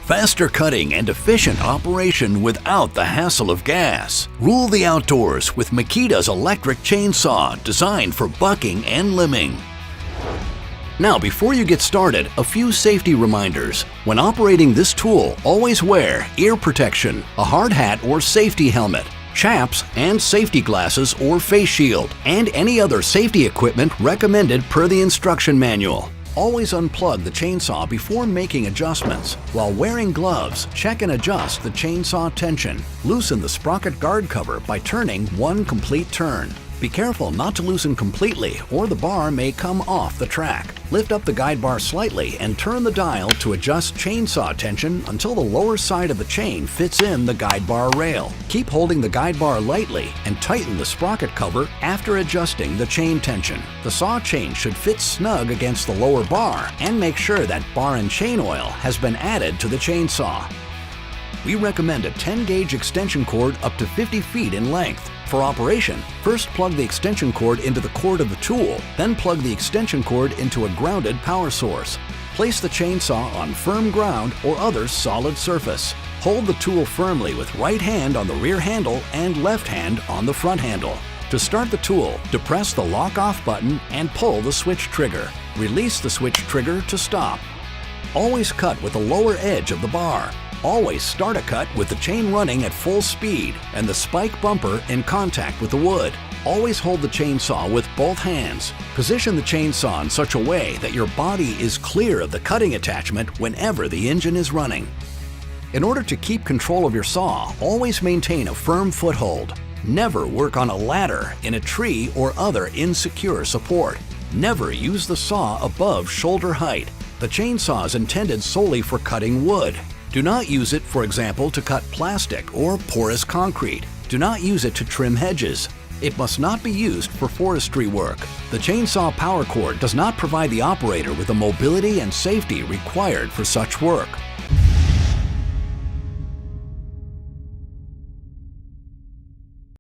Faster cutting and efficient operation without the hassle of gas. Rule the outdoors with Makita's electric chainsaw designed for bucking and limbing. Now, before you get started, a few safety reminders. When operating this tool, always wear ear protection, a hard hat or safety helmet, chaps and safety glasses or face shield, and any other safety equipment recommended per the instruction manual. Always unplug the chainsaw before making adjustments. While wearing gloves, check and adjust the chainsaw tension. Loosen the sprocket guard cover by turning one complete turn. Be careful not to loosen completely or the bar may come off the track. Lift up the guide bar slightly and turn the dial to adjust chainsaw tension until the lower side of the chain fits in the guide bar rail. Keep holding the guide bar lightly and tighten the sprocket cover after adjusting the chain tension. The saw chain should fit snug against the lower bar, and make sure that bar and chain oil has been added to the chainsaw. We recommend a 10-gauge extension cord up to 50 feet in length. For operation, first plug the extension cord into the cord of the tool, then plug the extension cord into a grounded power source. Place the chainsaw on firm ground or other solid surface. Hold the tool firmly with right hand on the rear handle and left hand on the front handle. To start the tool, depress the lock-off button and pull the switch trigger. Release the switch trigger to stop. Always cut with the lower edge of the bar. Always start a cut with the chain running at full speed and the spike bumper in contact with the wood. Always hold the chainsaw with both hands. Position the chainsaw in such a way that your body is clear of the cutting attachment whenever the engine is running. In order to keep control of your saw, always maintain a firm foothold. Never work on a ladder, in a tree, or other insecure support. Never use the saw above shoulder height. The chainsaw is intended solely for cutting wood. Do not use it, for example, to cut plastic or porous concrete. Do not use it to trim hedges. It must not be used for forestry work. The chainsaw power cord does not provide the operator with the mobility and safety required for such work.